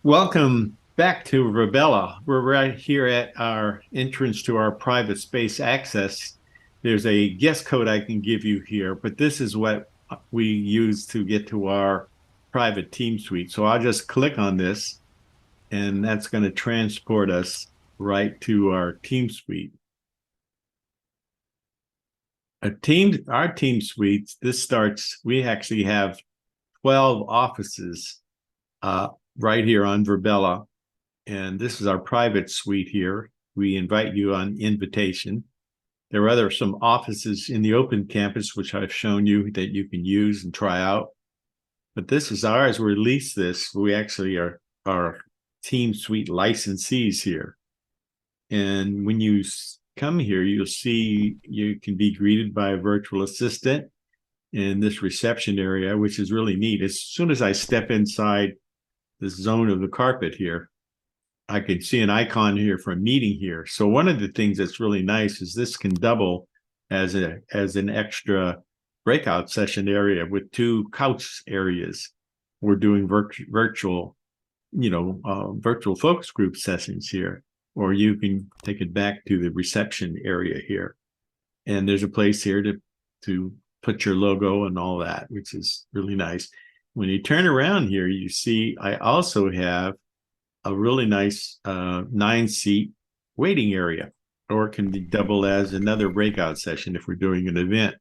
Welcome back to Virbela. We're right here at our entrance to our private space access. There's a guest code I can give you here, but this is what we use to get to our private team suite. So I'll just click on this, and that's going to transport us right to our team suite. Our team suites, we actually have 12 offices uh, right here on Virbela. And this is our private suite here. We invite you on invitation. There are some offices in the open campus, which I've shown you that you can use and try out. But this is ours. We release this. We actually are Team Suite licensees here. And when you come here, you'll see you can be greeted by a virtual assistant in this reception area, which is really neat. As soon as I step inside this zone of the carpet here, I can see an icon here for a meeting here. So one of the things that's really nice is this can double as an extra breakout session area with two couch areas. We're doing virtual, virtual focus group sessions here, or you can take it back to the reception area here. And there's a place here to put your logo and all that, which is really nice. When you turn around here, you see I also have a really nice 9-seat waiting area, or it can be double as another breakout session if we're doing an event.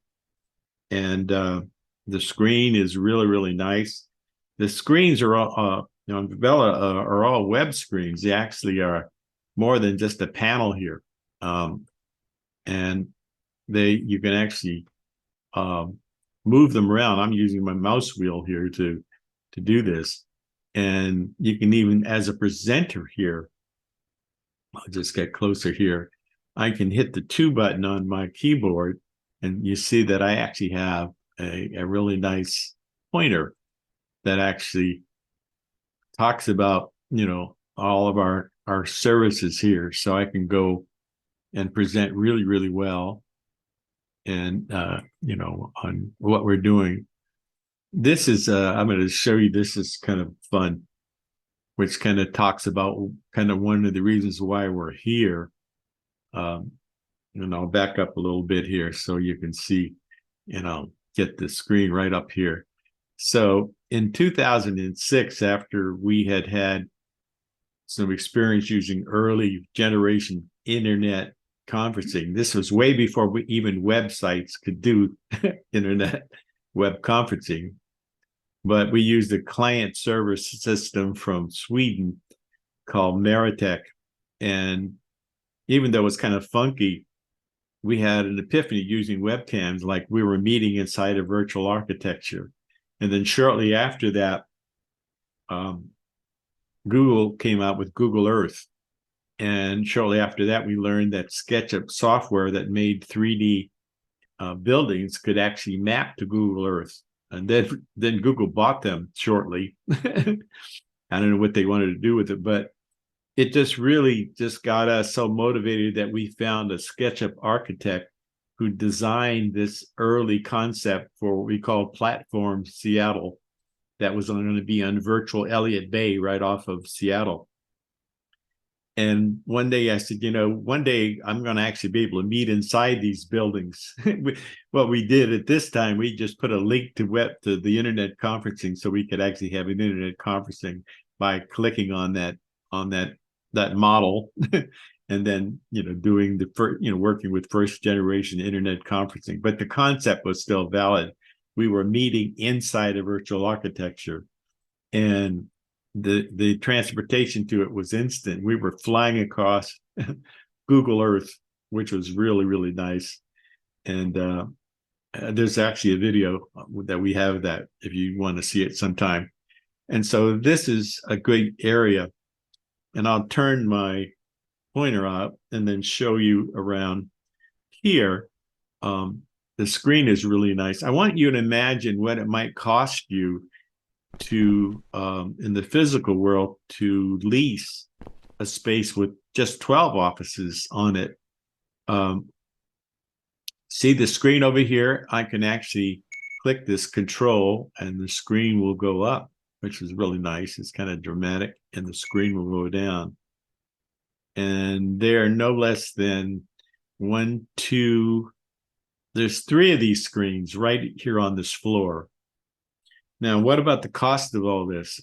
And the screen is really nice. The screens are all, Virbela are all web screens. They actually are more than just a panel here, and you can actually move them around. I'm using my mouse wheel here to do this. And you can even, as a presenter here, I'll just get closer here. I can hit the 2 button on my keyboard, and you see that I actually have a really nice pointer that actually talks about, all of our services here. So I can go and present really well and, on what we're doing. This is, I'm going to show you, this is kind of fun, which kind of talks about kind of one of the reasons why we're here. And I'll back up a little bit here so you can see, and I'll get the screen right up here. So in 2006, after we had some experience using early generation internet conferencing, this was way before even websites could do internet web conferencing. But we used a client server system from Sweden called Meritech. And even though it was kind of funky, we had an epiphany using webcams, like we were meeting inside a virtual architecture. And then shortly after that, Google came out with Google Earth. And shortly after that, we learned that SketchUp software that made 3D buildings could actually map to Google Earth. And then Google bought them shortly. I don't know what they wanted to do with it, but it just really just got us so motivated that we found a SketchUp architect who designed this early concept for what we call Platform Seattle, that was going to be on virtual Elliott Bay right off of Seattle. And one day I said, one day I'm going to actually be able to meet inside these buildings. What we did at this time, we just put a link to the internet conferencing, so we could actually have an internet conferencing by clicking on that model, and then doing working with first generation internet conferencing. But the concept was still valid. We were meeting inside a virtual architecture, and the transportation to it was instant. We were flying across Google Earth, which was really nice. And there's actually a video that we have that if you want to see it sometime. And so this is a great area. And I'll turn my pointer up and then show you around here. The screen is really nice. I want you to imagine what it might cost you to in the physical world to lease a space with just 12 offices on it. See the screen over here? I can actually click this control and the screen will go up. which is really nice. It's kind of dramatic, and the screen will go down. And there are no less than one, two, there's 3 of these screens right here on this floor. Now, what about the cost of all this?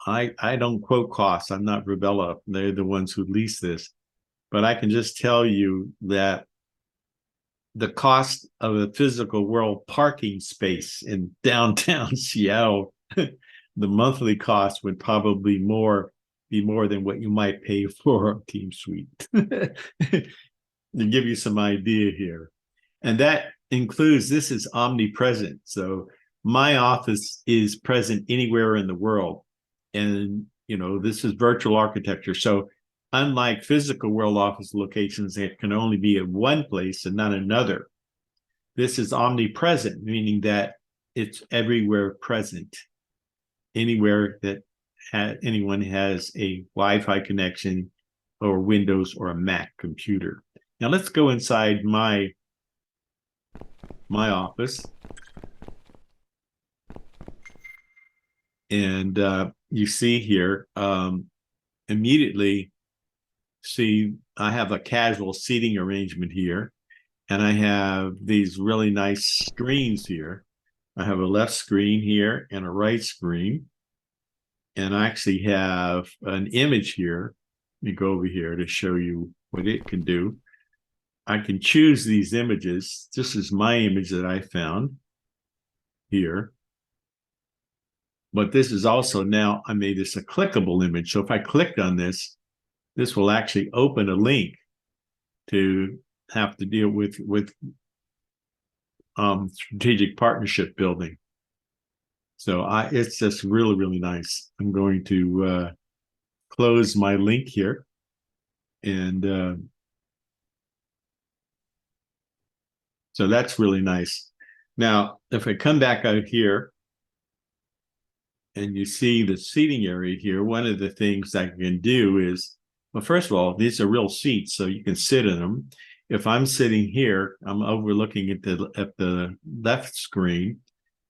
I don't quote costs. I'm not Virbela. They're the ones who lease this. But I can just tell you that the cost of a physical world parking space in downtown Seattle, the monthly cost would probably be more than what you might pay for a Team Suite. To give you some idea here. And that includes, this is omnipresent. So my office is present anywhere in the world. And, this is virtual architecture. So unlike physical world office locations that can only be in one place and not another, this is omnipresent, meaning that it's everywhere present. Anywhere that anyone has a Wi-Fi connection or Windows or a Mac computer. Now let's go inside my office. And you see here, immediately, see, I have a casual seating arrangement here. And I have these really nice screens here. I have a left screen here and a right screen. And I actually have an image here. Let me go over here to show you what it can do. I can choose these images. This is my image that I found here. But this is also, now I made this a clickable image. So if I clicked on this, this will actually open a link to have to deal with strategic partnership building. So it's just really, really nice. I'm going to close my link here. And so that's really nice. Now, if I come back out here, and you see the seating area here, one of the things I can do is, well, first of all, these are real seats, so you can sit in them. If I'm sitting here, I'm overlooking at the left screen,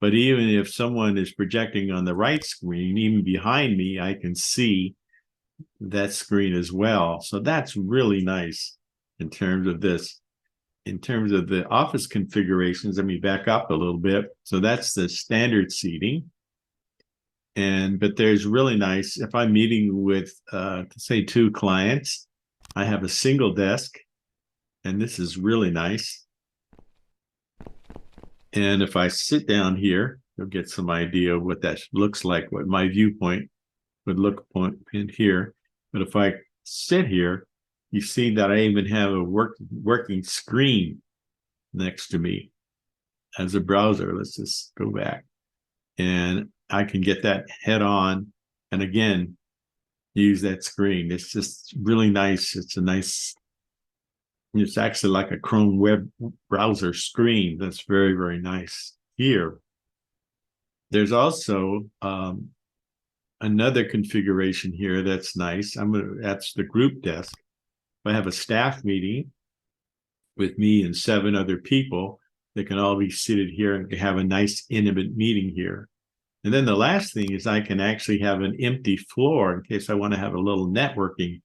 but even if someone is projecting on the right screen, even behind me, I can see that screen as well. So that's really nice in terms of this. In terms of the office configurations, let me back up a little bit. So that's the standard seating. But there's really nice, if I'm meeting with, say, 2 clients, I have a single desk, and this is really nice. And if I sit down here, you'll get some idea of what that looks like, what my viewpoint would look in here. But if I sit here, you see that I even have a working screen next to me as a browser. Let's just go back. And I can get that head on and again, use that screen. It's just really nice. It's actually like a Chrome web browser screen. That's very, very nice here. There's also another configuration here that's nice. That's the group desk. If I have a staff meeting with me and 7 other people, they can all be seated here and have a nice intimate meeting here. And then the last thing is I can actually have an empty floor in case I want to have a little networking,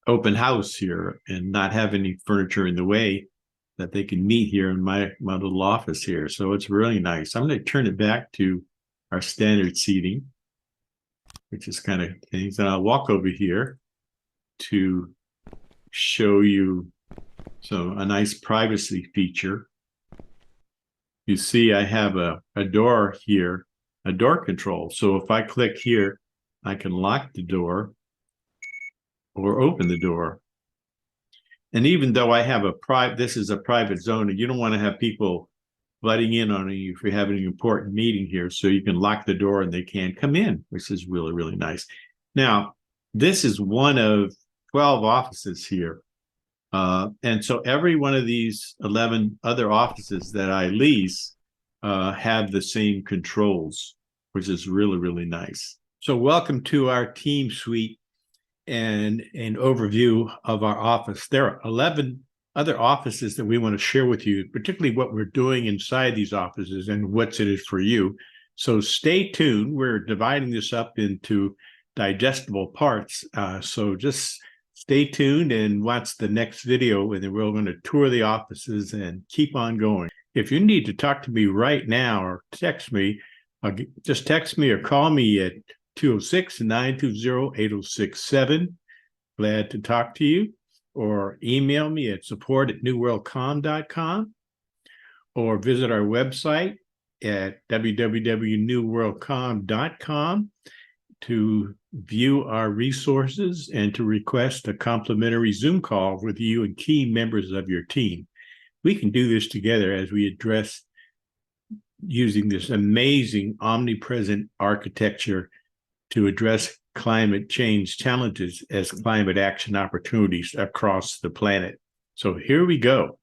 open house here and not have any furniture in the way, that they can meet here in my little office here. So it's really nice. I'm going to turn it back to our standard seating, which is kind of things. And I'll walk over here to show you a nice privacy feature. You see I have a door here, a door control. So if I click here, I can lock the door or open the door. And even though I have this is a private zone, and you don't want to have people butting in on you if you're having an important meeting here. So you can lock the door and they can't come in, which is really, really nice. Now, this is one of 12 offices here. And so every one of these 11 other offices that I lease have the same controls, which is really, really nice. So welcome to our Team Suite and an overview of our office. There are 11 other offices that we want to share with you, particularly what we're doing inside these offices and what's in it for you. So stay tuned. We're dividing this up into digestible parts. So just stay tuned and watch the next video, and then we're going to tour the offices and keep on going. If you need to talk to me right now or text me, just text me or call me at 206-920-8067. Glad to talk to you. Or email me at support@newworldcom.com, or visit our website at www.newworldcom.com to view our resources and to request a complimentary Zoom call with you and key members of your team. We can do this together as we address using this amazing omnipresent architecture to address climate change challenges as climate action opportunities across the planet. So here we go.